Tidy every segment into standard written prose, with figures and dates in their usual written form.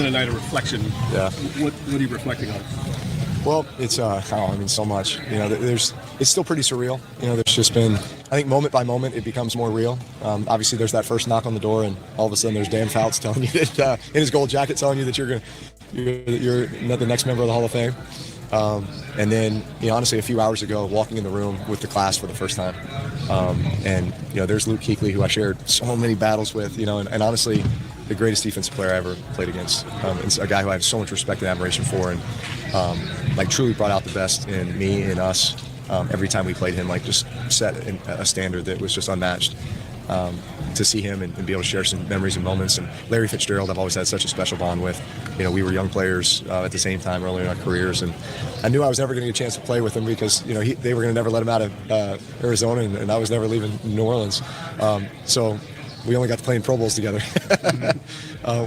a night of reflection. Yeah. What are you reflecting on? Well, it's so much. It's still pretty surreal. There's just been, I think, moment by moment, it becomes more real. Obviously, there's that first knock on the door, and all of a sudden, there's Dan Fouts telling you that in his gold jacket, telling you that you're the next member of the Hall of Fame. And then, honestly, a few hours ago, walking in the room with the class for the first time, and there's Luke Kuechly, who I shared so many battles with. And honestly, the greatest defensive player I ever played against. It's a guy who I have so much respect and admiration for, and truly brought out the best in me and us every time we played him. Just set a standard that was just unmatched. To see him and be able to share some memories and moments. And Larry Fitzgerald, I've always had such a special bond with. We were young players at the same time early in our careers, and I knew I was never going to get a chance to play with him because they were going to never let him out of Arizona, and I was never leaving New Orleans. So we only got to play in Pro Bowls together,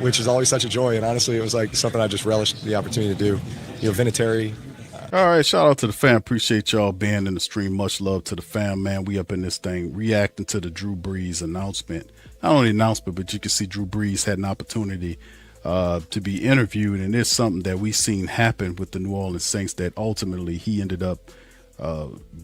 which is always such a joy. And honestly, it was like something I just relished the opportunity to do. Vinatieri. All right, shout out to the fam. Appreciate y'all being in the stream. Much love to the fam, man. We up in this thing reacting to the Drew Brees announcement. Not only announcement, but you can see Drew Brees had an opportunity to be interviewed, and it's something that we seen happen with the New Orleans Saints that ultimately he ended up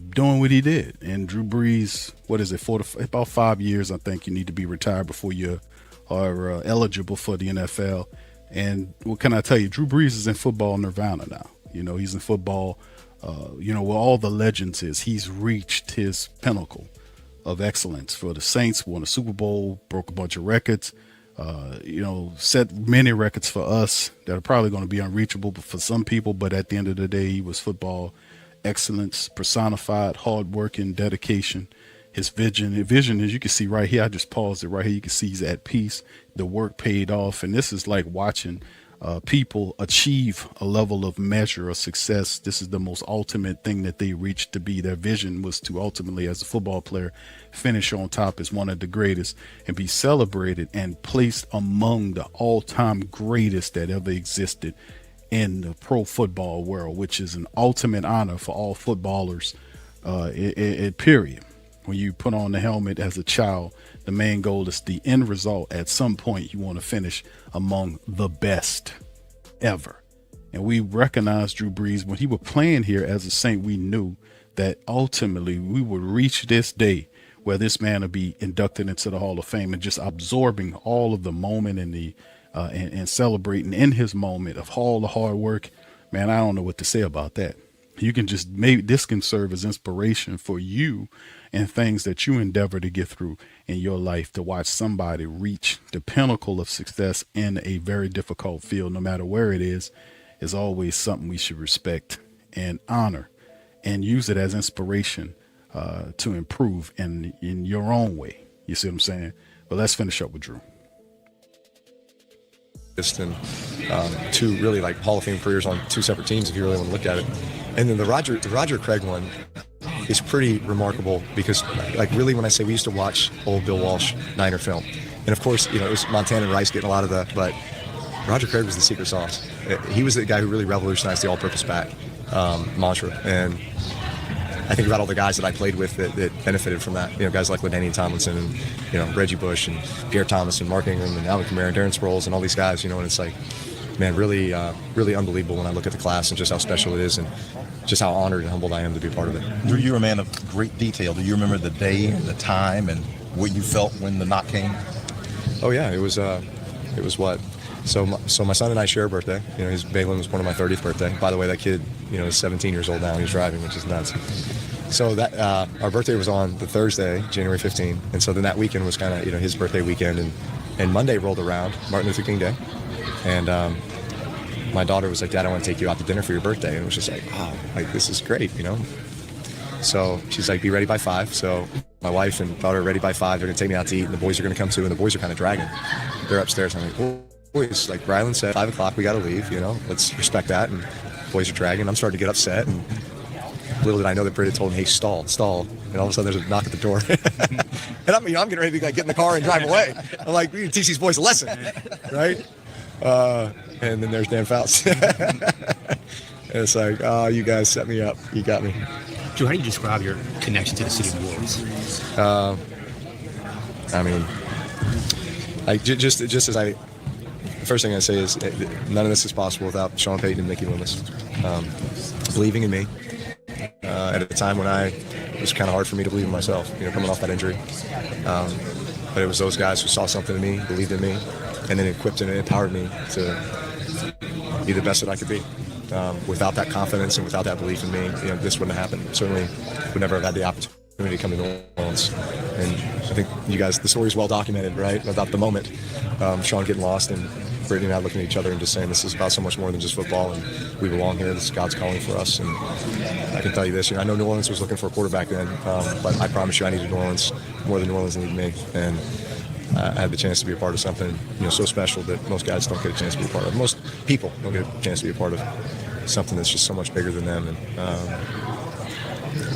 doing what he did. And Drew Brees, what is it, about 5 years, I think you need to be retired before you are eligible for the NFL. And what can I tell you? Drew Brees is in football nirvana now. He's in football, where all the legends is. He's reached his pinnacle of excellence for the Saints, won a Super Bowl, broke a bunch of records, set many records for us that are probably going to be unreachable for some people. But at the end of the day, he was football excellence personified, hard working, dedication. His vision, as you can see right here, I just paused it right here. You can see he's at peace. The work paid off. And this is like watching people achieve a level of measure of success. This is the most ultimate thing that they reached to be. Their vision was to ultimately, as a football player, finish on top as one of the greatest and be celebrated and placed among the all-time greatest that ever existed in the pro football world, which is an ultimate honor for all footballers, period. When you put on the helmet as a child, the main goal is the end result. At some point, you want to finish among the best ever. And we recognized Drew Brees when he was playing here as a Saint. We knew that ultimately we would reach this day where this man would be inducted into the Hall of Fame, and just absorbing all of the moment and the and celebrating in his moment of all the hard work. Man, I don't know what to say about that. You can just, maybe this can serve as inspiration for you and things that you endeavor to get through in your life, to watch somebody reach the pinnacle of success in a very difficult field, no matter where it is always something we should respect and honor and use it as inspiration to improve in your own way. You see what I'm saying? But let's finish up with Drew. And two really like Hall of Fame careers on two separate teams, if you really want to look at it. And then the Roger Craig one is pretty remarkable because, like, really, when I say we used to watch old Bill Walsh Niner film, and of course, it was Montana and Rice getting a lot of the, but Roger Craig was the secret sauce. He was the guy who really revolutionized the all-purpose back mantra. And I think about all the guys that I played with that benefited from that. Guys like LaDainian Tomlinson and, Reggie Bush and Pierre Thomas and Mark Ingram and Alvin Kamara and Darren Sproles and all these guys, and it's like, man, really, really unbelievable when I look at the class and just how special it is and just how honored and humbled I am to be a part of it. Drew, you're a man of great detail. Do you remember the day and the time and what you felt when the knock came? Oh yeah, it was what? So my son and I share a birthday. Balin was born on my 30th birthday. By the way, that kid, is 17 years old now. He's driving, which is nuts. So that our birthday was on the Thursday, January 15th, and so then that weekend was kind of his birthday weekend, and Monday rolled around, Martin Luther King Day, and my daughter was like, Dad, I want to take you out to dinner for your birthday, and it was just like, wow, like this is great, So she's like, be ready by 5. So my wife and daughter are ready by 5. They're gonna take me out to eat, and the boys are gonna come too, and the boys are kind of dragging. They're upstairs. I'm like, oh, boys, like Rylan said, 5 o'clock, we gotta leave. Let's respect that. And boys are dragging. I'm starting to get upset, and little did I know that Britta told me, hey, stall. And all of a sudden there's a knock at the door. And I'm getting ready to get in the car and drive away. I'm like, we need to teach these boys a lesson, right? And then there's Dan Fouts. And it's like, oh, you guys set me up. You got me. Drew, how do you describe your connection to the city of New Orleans? I mean, like just as I first thing I say is none of this is possible without Sean Payton and Mickey Loomis believing in me at a time when it was kind of hard for me to believe in myself, coming off that injury. But it was those guys who saw something in me, believed in me, and then equipped and empowered me to be the best that I could be. Without that confidence and without that belief in me, this wouldn't have happened. Certainly would never have had the opportunity to come to New Orleans. And I think you guys, the story is well documented, right, about the moment. Sean getting lost and Brittany and I looking at each other and just saying this is about so much more than just football, and we belong here. This is God's calling for us. And I can tell you this, I know New Orleans was looking for a quarterback then, but I promise you I needed New Orleans more than New Orleans needed me. And I had the chance to be a part of something, so special that most guys don't get a chance to be a part of. Most people don't get a chance to be a part of something that's just so much bigger than them, and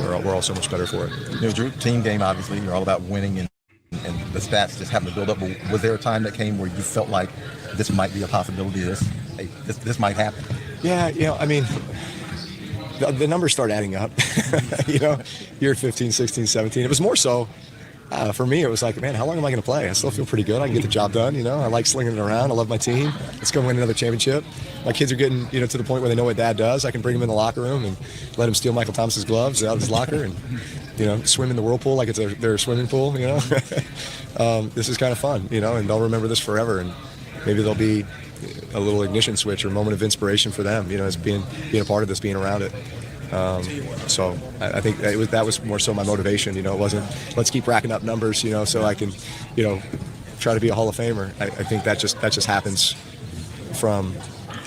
we're all so much better for it. Drew, team game, obviously, you're all about winning, and the stats just happen to build up. But was there a time that came where you felt like this might be a possibility? This might happen? Yeah, the numbers start adding up. Year 15, 16, 17. It was more so. For me, it was like, man, how long am I going to play? I still feel pretty good. I can get the job done. I like slinging it around. I love my team. Let's go win another championship. My kids are getting, to the point where they know what dad does. I can bring them in the locker room and let him steal Michael Thomas's gloves out of his locker and, swim in the whirlpool like it's their swimming pool. This is kind of fun, and they'll remember this forever. And maybe there'll be a little ignition switch or moment of inspiration for them, as being a part of this, being around it. So I think that was more so my motivation. It wasn't let's keep racking up numbers, so I can, try to be a Hall of Famer. I think that just happens from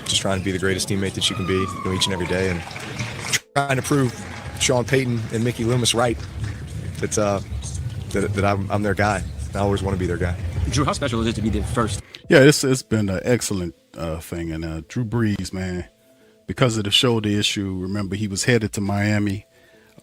just trying to be the greatest teammate that you can be, each and every day, and trying to prove Sean Payton and Mickey Loomis right that I'm their guy. I always want to be their guy. Drew, how special is it to be the first? Yeah, it's been an excellent thing, and Drew Brees, man. Because of the shoulder issue, remember he was headed to Miami.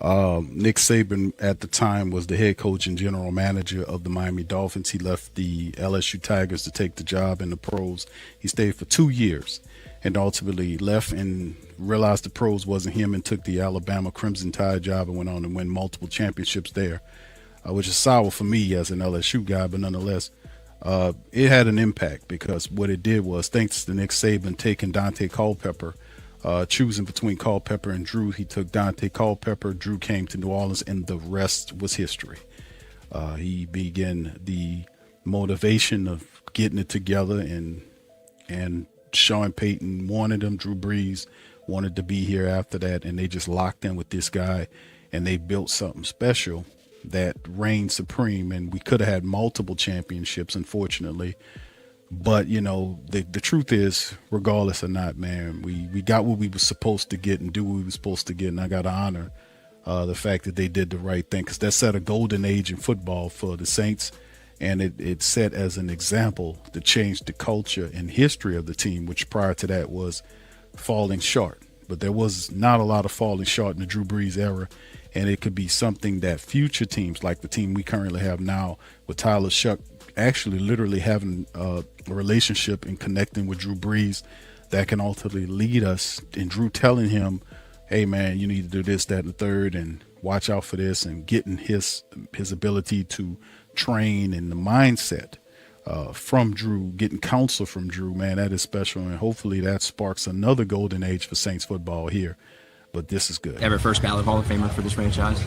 Nick Saban at the time was the head coach and general manager of the Miami Dolphins. He left the LSU Tigers to take the job in the pros. He stayed for 2 years and ultimately left and realized the pros wasn't him and took the Alabama Crimson Tide job and went on to win multiple championships there, which is sour for me as an LSU guy, but nonetheless, it had an impact because what it did was, thanks to Nick Saban taking Dante Culpepper, choosing between Culpepper and Drew, he took Dante Culpepper. Drew came to New Orleans, and the rest was history. He began the motivation of getting it together, and Sean Payton wanted him. Drew Brees wanted to be here after that, and they just locked in with this guy, and they built something special that reigned supreme. And we could have had multiple championships, unfortunately. But, the truth is, regardless or not, man, we got what we were supposed to get and do what we were supposed to get. And I got to honor the fact that they did the right thing, because that set a golden age in football for the Saints. And it set as an example to change the culture and history of the team, which prior to that was falling short. But there was not a lot of falling short in the Drew Brees era. And it could be something that future teams, like the team we currently have now with Tyler Shuck, actually literally having a relationship and connecting with Drew Brees, that can ultimately lead us, and Drew telling him, hey man, you need to do this, that, and the third, and watch out for this, and getting his ability to train and the mindset from Drew, getting counsel from Drew, man, that is special. And hopefully that sparks another golden age for Saints football here. But this is good. Ever first ballot Hall of Famer for this franchise?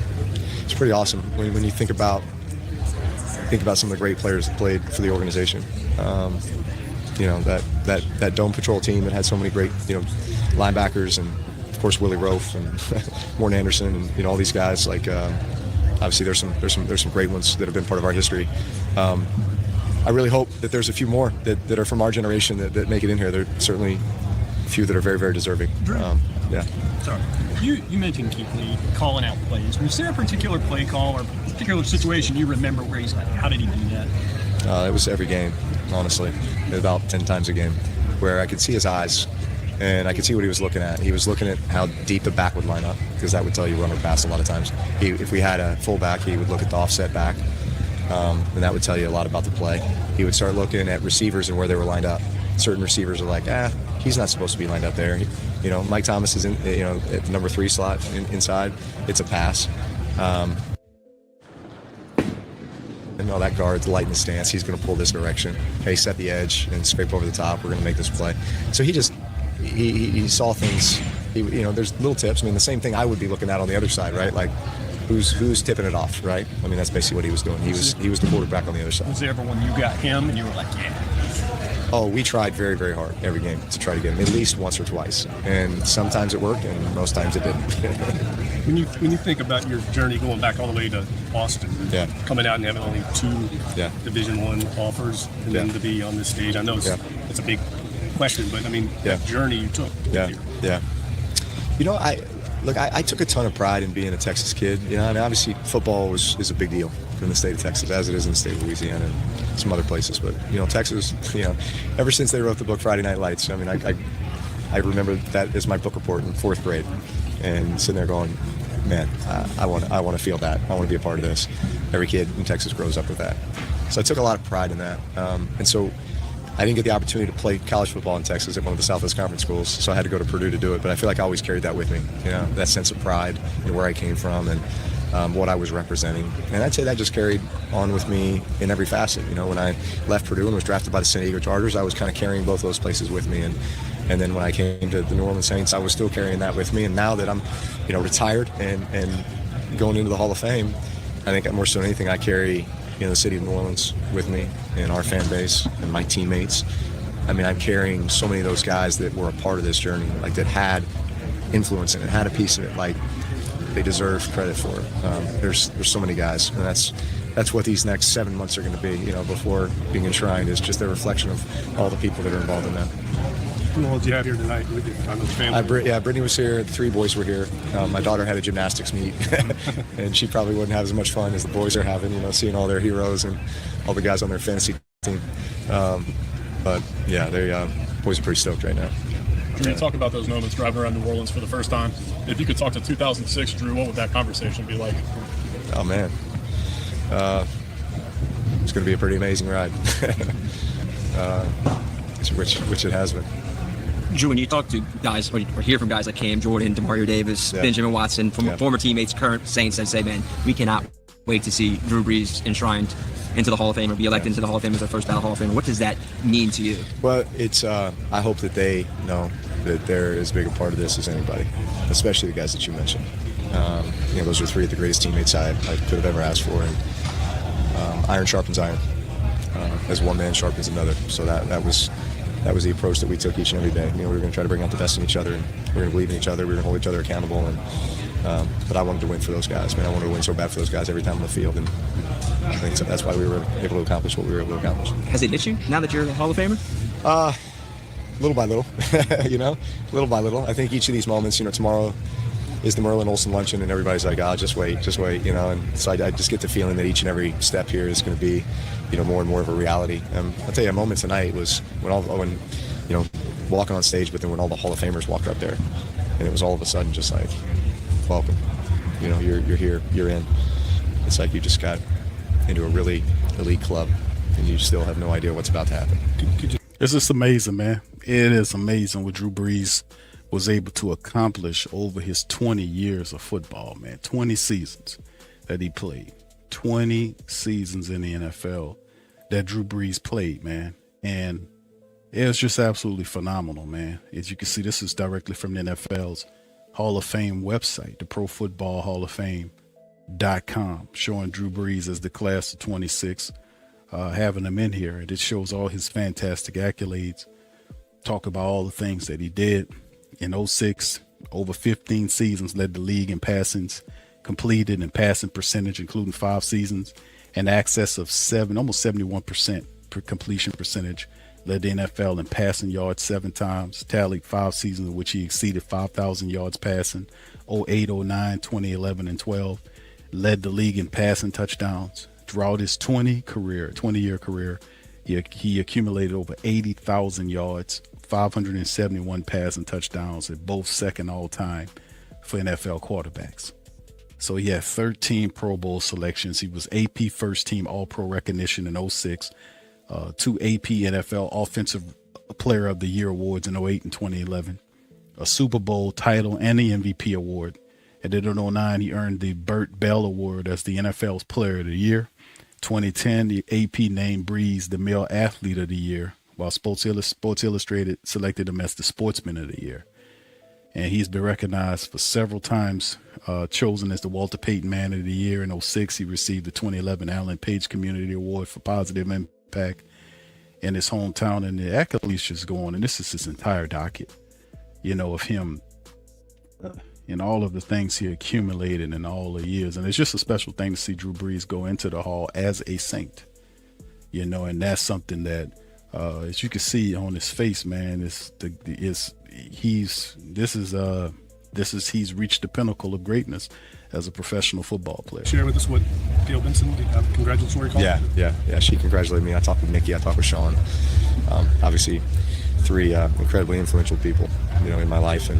It's pretty awesome when you think about some of the great players that played for the organization. That Dome Patrol team that had so many great, linebackers, and of course Willie Roaf and Morton Anderson, and all these guys. Like obviously there's some great ones that have been part of our history. I really hope that there's a few more that are from our generation that make it in here. There are certainly a few that are very, very deserving. Yeah. Sorry. You mentioned Keith Lee calling out plays. Was there a particular play call or particular situation you remember where he's like, how did he do that? It was every game, honestly, about 10 times a game, where I could see his eyes and I could see what he was looking at. He was looking at how deep the back would line up, because that would tell you run or pass a lot of times. If we had a fullback, he would look at the offset back, and that would tell you a lot about the play. He would start looking at receivers and where they were lined up. Certain receivers are like, he's not supposed to be lined up there. Mike Thomas is in, at the number 3 slot inside. It's a pass. and no, that guard's light in the stance. He's going to pull this direction. Hey, set the edge and scrape over the top. We're going to make this play. So he saw things. There's little tips. I mean, the same thing I would be looking at on the other side, right? Like, who's tipping it off, right? I mean, that's basically what he was doing. He was the quarterback on the other side. Was there ever when you got him and you were like, yeah? Oh, we tried very, very hard every game to try to get him at least once or twice, and sometimes it worked, and most times it didn't. When you think about your journey going back all the way to Boston, coming out and having only 2 Division I offers, and then to be on this stage, I know it's a big question, but I mean, that journey you took. Yeah. I took a ton of pride in being a Texas kid. I mean, obviously football is a big deal in the state of Texas, as it is in the state of Louisiana and some other places. But Texas, ever since they wrote the book Friday Night Lights, I mean, I remember that as my book report in 4th grade, and sitting there going, man, I want to feel that. I want to be a part of this. Every kid in Texas grows up with that. So I took a lot of pride in that, and so I didn't get the opportunity to play college football in Texas at one of the Southwest Conference schools, so I had to go to Purdue to do it. But I feel like I always carried that with me, that sense of pride in where I came from and what I was representing. And I'd say that just carried on with me in every facet. When I left Purdue and was drafted by the San Diego Chargers, I was kind of carrying both those places with me. And then when I came to the New Orleans Saints, I was still carrying that with me. And now that I'm, retired and going into the Hall of Fame, I think more so than anything, I carry the city of New Orleans with me and our fan base and my teammates. I mean, I'm carrying so many of those guys that were a part of this journey, like that had influence in it, had a piece of it, like they deserve credit for. There's so many guys, and that's what these next 7 months are going to be. Before being enshrined, is just a reflection of all the people that are involved in that. Who all did you have here tonight with you? I know the family. Brittany was here. The 3 boys were here. My daughter had a gymnastics meet, and she probably wouldn't have as much fun as the boys are having, seeing all their heroes and all the guys on their fantasy team. But yeah, they boys are pretty stoked right now. Drew, you talk about those moments driving around New Orleans for the first time. If you could talk to 2006 Drew, what would that conversation be like? Oh man, it's going to be a pretty amazing ride, which it has been. Drew, when you talk to guys or hear from guys like Cam Jordan, DeMario Davis, Benjamin Watson, former teammates, current Saints, that say, man, we cannot wait to see Drew Brees enshrined into the Hall of Fame or be elected into the Hall of Fame as their first ballot Hall of Fame. What does that mean to you? Well, it's I hope that they know that they're as big a part of this as anybody, especially the guys that you mentioned. Those are 3 of the greatest teammates I could have ever asked for, and iron sharpens iron, as one man sharpens another. So that was the approach that we took each and every day. We were going to try to bring out the best in each other, and we were going to believe in each other. We were going to hold each other accountable, and but I wanted to win for those guys. Man, I wanted to win so bad for those guys every time on the field, and I think that's why we were able to accomplish what we were able to accomplish. Has it hit you now that you're a Hall of Famer? Little by little, little by little. I think each of these moments, tomorrow is the Merlin Olsen luncheon, and everybody's like, just wait, and so I just get the feeling that each and every step here is going to be, more and more of a reality. I'll tell you, a moment tonight was when walking on stage, but then when all the Hall of Famers walked up there, and it was all of a sudden just like, welcome, you're here, you're in. It's like you just got into a really elite club, and you still have no idea what's about to happen. It's just amazing, man. It is amazing what Drew Brees was able to accomplish over his 20 years of football, man. 20 seasons that he played. 20 seasons in the NFL that Drew Brees played, man. And it was just absolutely phenomenal, man. As you can see, this is directly from the NFL's Hall of Fame website, the Pro Football Hall of Fame.com, showing Drew Brees as the class of 26, having him in here. And it shows all his fantastic accolades, talk about all the things that he did. In 06, over 15 seasons, led the league in passings completed and passing percentage, including 5 seasons, and excess of almost 71% per completion percentage. Led the NFL in passing yards 7 times, tallied 5 seasons in which he exceeded 5,000 yards passing, 08, 09, 2011, and 12. Led the league in passing touchdowns. Throughout his 20-year career, he accumulated over 80,000 yards, 571 passing touchdowns, at both second all time for NFL quarterbacks. So he had 13 Pro Bowl selections. He was AP first team All-Pro recognition in 06, 2 AP NFL Offensive Player of the Year awards in 08 and 2011, a Super Bowl title and the MVP award. And then in 09, he earned the Burt Bell Award as the NFL's Player of the Year. 2010, the AP named Brees the male athlete of the year, while Sports Illustrated selected him as the sportsman of the year. And he's been recognized for several times, chosen as the Walter Payton Man of the Year. In 2006, he received the 2011 Allen Page Community Award for positive impact in his hometown. And the accolades just go on. And this is his entire docket, of him and all of the things he accumulated in all the years. And it's just a special thing to see Drew Brees go into the Hall as a Saint, and that's something that, as you can see on his face, man, he's reached the pinnacle of greatness as a professional football player. Share with us what Gail Benson congratulatory call. Yeah. She congratulated me. I talked with Mickey. I talked with Sean. Obviously, three incredibly influential people, in my life, and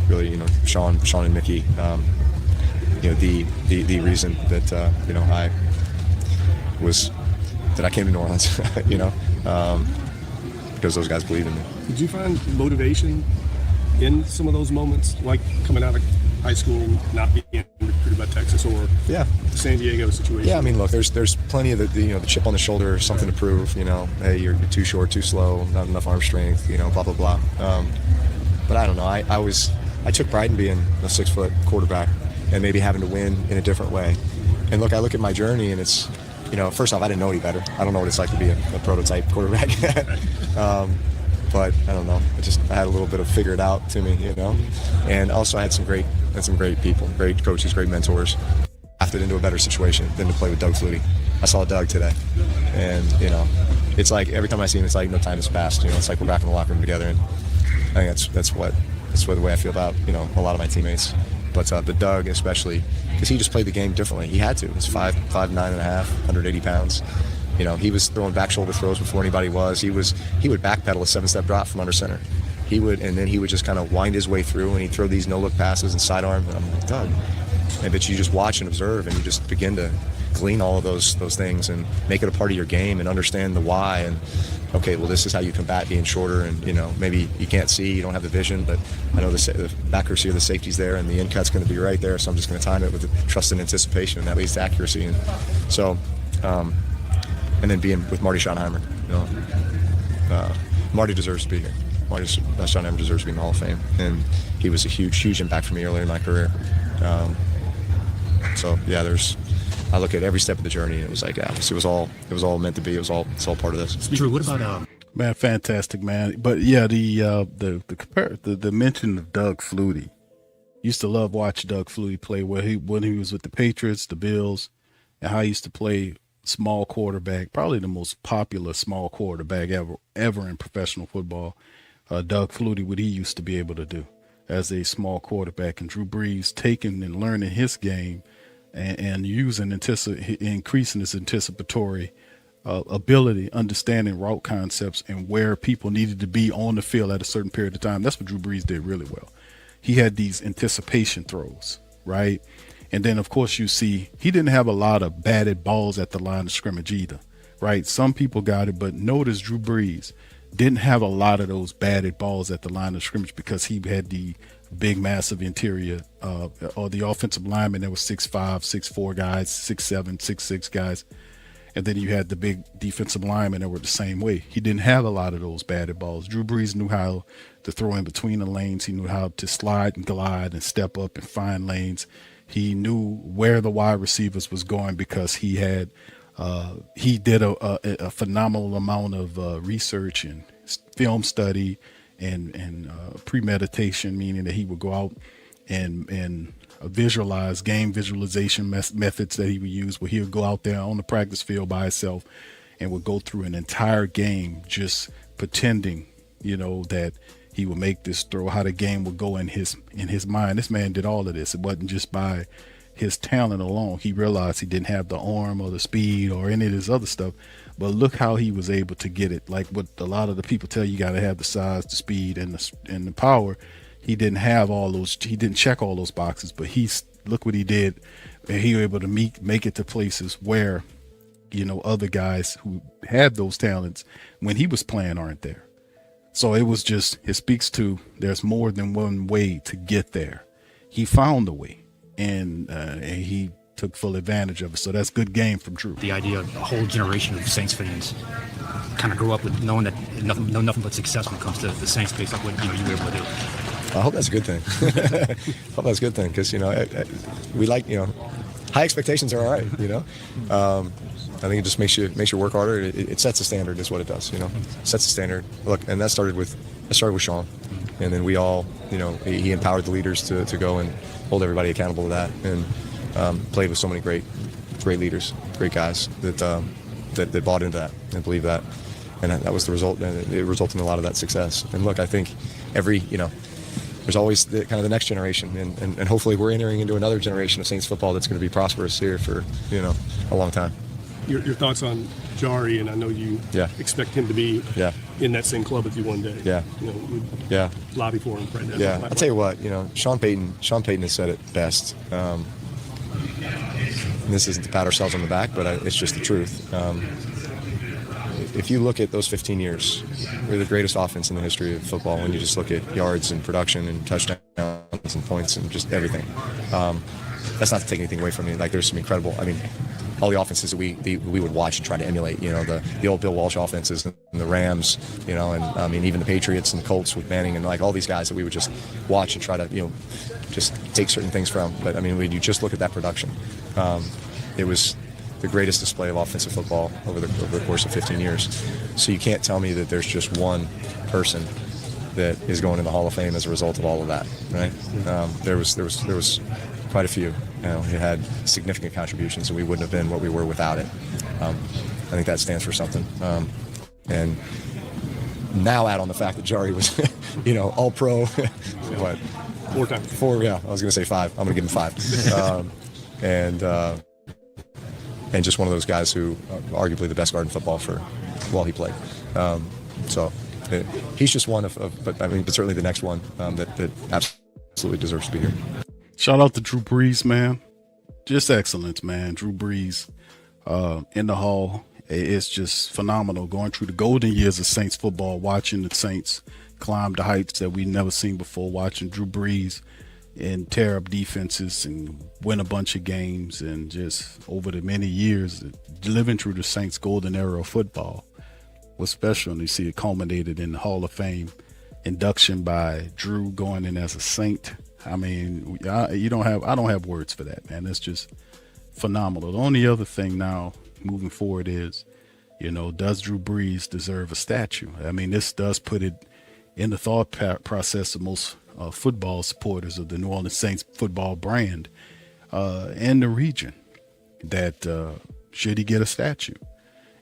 really, Sean and Mickey. The reason that I came to New Orleans, because those guys believed in me. Did you find motivation in some of those moments, like coming out of high school, not being recruited by Texas, or the San Diego situation? Yeah, I mean, look, there's plenty of the chip on the shoulder, something to prove. Hey, you're too short, too slow, not enough arm strength. Blah blah blah. But I don't know. I took pride in being a 6-foot quarterback and maybe having to win in a different way. And look, I look at my journey, and it's, first off, I didn't know any better. I don't know what it's like to be a prototype quarterback. But I don't know. I had a little bit of figure it out to me, And also I had some great people, great coaches, great mentors. Drafted into a better situation than to play with Doug Flutie. I saw Doug today, and it's like every time I see him, it's like no time has passed. It's like we're back in the locker room together, and I think that's the way I feel about a lot of my teammates. But Doug especially, because he just played the game differently. He had to. He's 5'9 and a half, 180 pounds. He was throwing back shoulder throws before anybody was. He would backpedal a 7-step drop from under center. He would just kind of wind his way through, and he'd throw these no-look passes and sidearm. And I'm like, Doug. But you just watch and observe, and you just begin to glean all of those things and make it a part of your game and understand the why. And okay, well, this is how you combat being shorter, and maybe you can't see, you don't have the vision, but I know the accuracy of the safety's there, and the in cut's going to be right there, so I'm just going to time it with the trust and anticipation, and that leads to accuracy. And so. And then being with Marty Schottenheimer, Marty deserves to be here. Marty Schottenheimer deserves to be in the Hall of Fame, and he was a huge impact for me earlier in my career. I look at every step of the journey, and it was like, it was all meant to be. It's all part of this. Drew, what about man? Fantastic, man. But yeah, the mention of Doug Flutie. Used to love watching Doug Flutie play when he was with the Patriots, the Bills, and how he used to play small quarterback, probably the most popular small quarterback ever in professional football. Doug Flutie, what he used to be able to do as a small quarterback, and Drew Brees taking and learning his game and increasing his anticipatory ability, understanding route concepts and where people needed to be on the field at a certain period of time. That's what Drew Brees did really well. He had these anticipation throws, right? And then, of course, you see he didn't have a lot of batted balls at the line of scrimmage either, right? Some people got it, but notice Drew Brees didn't have a lot of those batted balls at the line of scrimmage because he had the big, massive interior or the offensive lineman that was 6'5", 6'4" guys, 6'7", 6'6" guys. And then you had the big defensive linemen that were the same way. He didn't have a lot of those batted balls. Drew Brees knew how to throw in between the lanes. He knew how to slide and glide and step up and find lanes. He knew where the wide receivers was going because he did a phenomenal amount of research and film study and premeditation, meaning that he would go out and visualize game visualization methods that he would use, where he would go out there on the practice field by himself and would go through an entire game just pretending, that he would make this throw, how the game would go in his mind. This man did all of this. It wasn't just by his talent alone. He realized he didn't have the arm or the speed or any of this other stuff, but look how he was able to get it. Like what a lot of the people tell you, got to have the size, the speed, and the power. He didn't have all those. He didn't check all those boxes, but look what he did, and he was able to make it to places where, other guys who had those talents when he was playing aren't there. So it speaks to there's more than one way to get there. He found the way, and he took full advantage of it. So that's good game from Drew. The idea of a whole generation of Saints fans kind of grew up with knowing that nothing but success when it comes to the Saints based on what you were able to do. I hope that's a good thing. I hope that's a good thing because, we like, high expectations are all right, I think it just makes you work harder. It sets a standard is what it does, sets a standard. Look, and that started with Sean. And then we all, he empowered the leaders to go and hold everybody accountable to that, and played with so many great leaders, great guys that bought into that and believed that, and that was the result. And it resulted in a lot of that success. And look, I think there's always the next generation, and hopefully we're entering into another generation of Saints football that's going to be prosperous here for a long time. Your thoughts on Jari, and I know you expect him to be in that same club with you one day. Lobby for him right now. Yeah, I'll tell you what, Sean Payton has said it best. And this isn't to pat ourselves on the back, but it's just the truth. If you look at those 15 years, we're the greatest offense in the history of football when you just look at yards and production and touchdowns and points and just everything. That's not to take anything away from me. Like, there's some incredible, all the offenses that we would watch and try to emulate, the old Bill Walsh offenses and the Rams, and even the Patriots and the Colts with Manning and all these guys that we would just watch and try to, just take certain things from. But when you just look at that production, it was the greatest display of offensive football over the course of 15 years. So you can't tell me that there's just one person that is going in the Hall of Fame as a result of all of that, right? There was quite a few. It had significant contributions, and we wouldn't have been what we were without it. I think that stands for something. And now add on the fact that Jari was, all pro. What? 4 times. 4, yeah. I was going to say 5. I'm going to give him 5. And just one of those guys who arguably the best guard in football while he played. He's just one but certainly the next one that absolutely deserves to be here. Shout out to Drew Brees, man. Just excellence, man. Drew Brees in the Hall. It's just phenomenal going through the golden years of Saints football, watching the Saints climb the heights that we've never seen before, watching Drew Brees and tear up defenses and win a bunch of games, and just over the many years living through the Saints golden era of football was special. And you see it culminated in the Hall of Fame induction by Drew going in as a Saint. I don't have words for that, man. It's just phenomenal. The only other thing now moving forward is, does Drew Brees deserve a statue? This does put it in the thought process of most football supporters of the New Orleans Saints football brand and the region, that should he get a statue?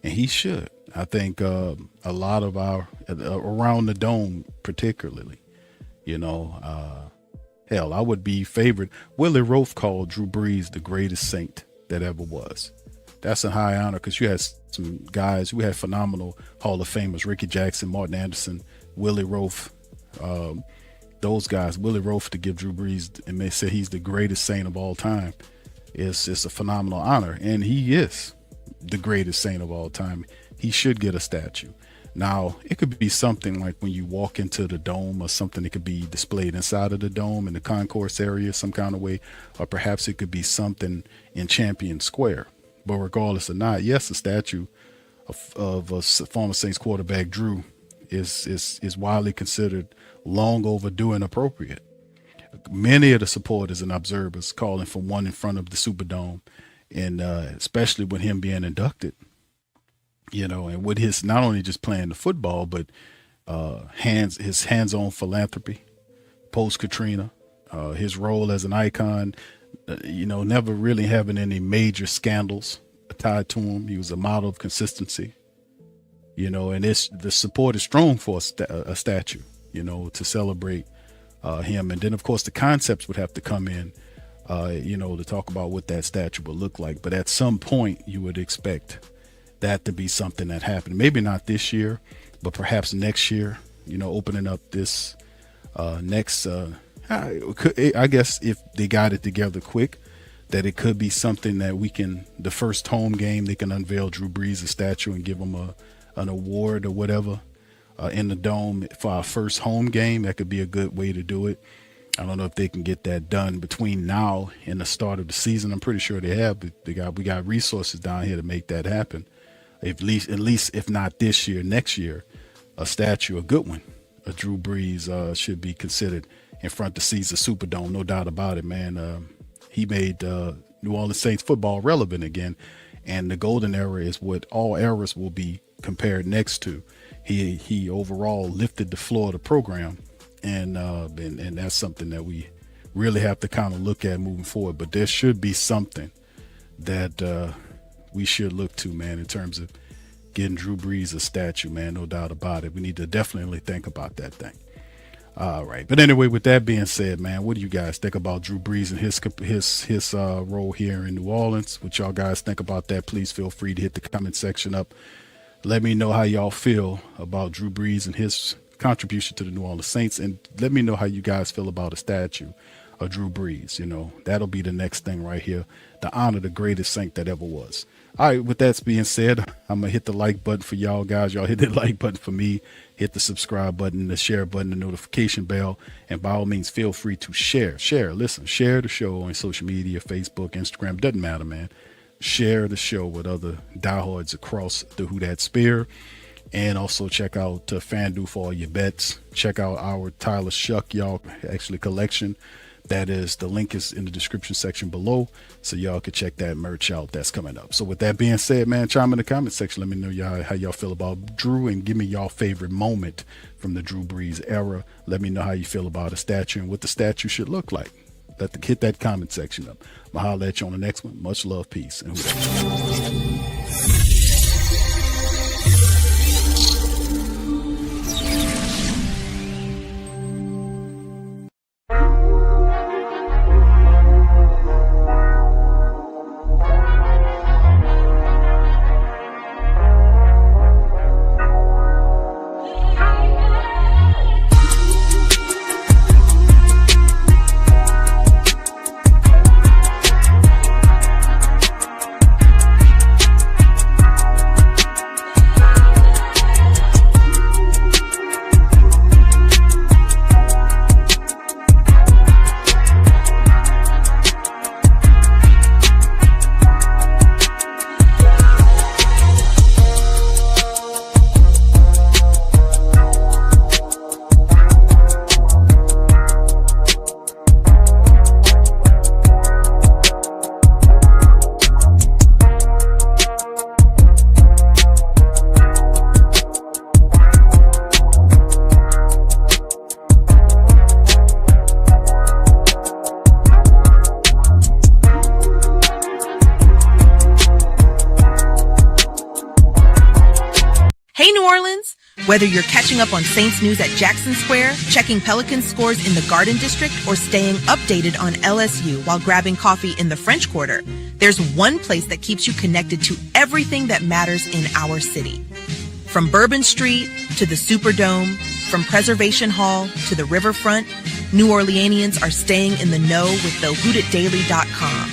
And he should. I think a lot of our around the dome particularly, hell, I would be favored. Willie Roaf called Drew Brees the greatest Saint that ever was. That's a high honor, because you had some guys who had phenomenal Hall of Famers: Ricky Jackson, Martin Anderson, Willie Roaf. Those guys, Willie Roaf, to give Drew Brees and they say he's the greatest Saint of all time, it's a phenomenal honor, and he is the greatest Saint of all time. He should get a statue. Now, it could be something like when you walk into the dome, or something that could be displayed inside of the dome in the concourse area some kind of way, or perhaps it could be something in Champion Square. But regardless or not, yes, a statue of a former Saints quarterback Drew is widely considered long overdue and appropriate. Many of the supporters and observers calling for one in front of the Superdome, and especially with him being inducted, and with his not only just playing the football, but his hands-on philanthropy post Katrina, his role as an icon, never really having any major scandals tied to him. He was a model of consistency, and the support is strong for a statue, to celebrate him. And then, of course, the concepts would have to come in, to talk about what that statue would look like. But at some point, you would expect that to be something that happened. Maybe not this year, but perhaps next year, opening up this next, I guess if they got it together quick, that it could be something that the first home game, they can unveil Drew Brees a statue and give him an award or whatever in the dome for our first home game. That could be a good way to do it. I don't know if they can get that done between now and the start of the season. I'm pretty sure they have, but we got resources down here to make that happen. At least if not this year, next year, a statue, a good one, a Drew Brees should be considered in front of the Caesar Superdome, no doubt about it, man. He made New Orleans Saints football relevant again, and the golden era is what all eras will be compared next to. He overall lifted the floor of the program, and that's something that we really have to kind of look at moving forward. But there should be something that we should look to, man, in terms of getting Drew Brees a statue, man, no doubt about it. We need to definitely think about that thing. All right. But anyway, with that being said, man, what do you guys think about Drew Brees and his role here in New Orleans? What y'all guys think about that? Please feel free to hit the comment section up. Let me know how y'all feel about Drew Brees and his contribution to the New Orleans Saints. And let me know how you guys feel about a statue of Drew Brees. You know, that'll be the next thing right here. To honor the greatest Saint that ever was. All right, with that being said, I'm going to hit the like button for y'all guys. Y'all hit the like button for me. Hit the subscribe button, the share button, the notification bell. And by all means, feel free to share the show on social media, Facebook, Instagram. Doesn't matter, man. Share the show with other diehards across the Who Dat Spear. And also check out FanDuel for all your bets. Check out our Tyler Shuck, y'all, actually collection. That is, the link is in the description section below, so y'all can check that merch out that's coming up. So with that being said, man, chime in the comment section. Let me know how y'all feel about Drew, and give me y'all favorite moment from the Drew Brees era. Let me know how you feel about a statue and what the statue should look like. Hit that comment section up. I'll holler at you on the next one. Much love, peace, and who dat. Whether you're catching up on Saints news at Jackson Square, checking Pelicans scores in the Garden District, or staying updated on LSU while grabbing coffee in the French Quarter, there's one place that keeps you connected to everything that matters in our city. From Bourbon Street to the Superdome, from Preservation Hall to the Riverfront, New Orleanians are staying in the know with the WhoDatDaily.com.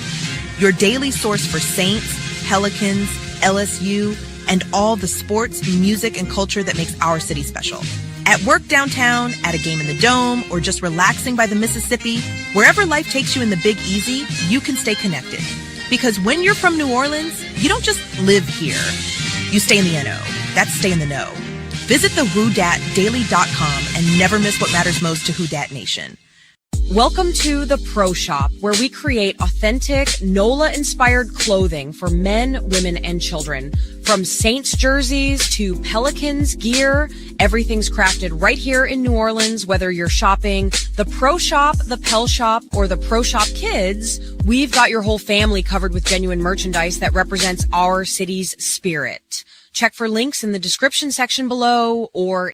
Your daily source for Saints, Pelicans, LSU, and all the sports, music, and culture that makes our city special. At work downtown, at a game in the Dome, or just relaxing by the Mississippi, wherever life takes you in the Big Easy, you can stay connected. Because when you're from New Orleans, you don't just live here. You stay in the NO. That's stay in the know. Visit the WhoDatDaily.com and never miss what matters most to Who Dat Nation. Welcome to the Pro Shop, where we create authentic NOLA-inspired clothing for men, women, and children. From Saints jerseys to Pelicans gear, everything's crafted right here in New Orleans. Whether you're shopping the Pro Shop, the Pel Shop, or the Pro Shop Kids, we've got your whole family covered with genuine merchandise that represents our city's spirit. Check for links in the description section below or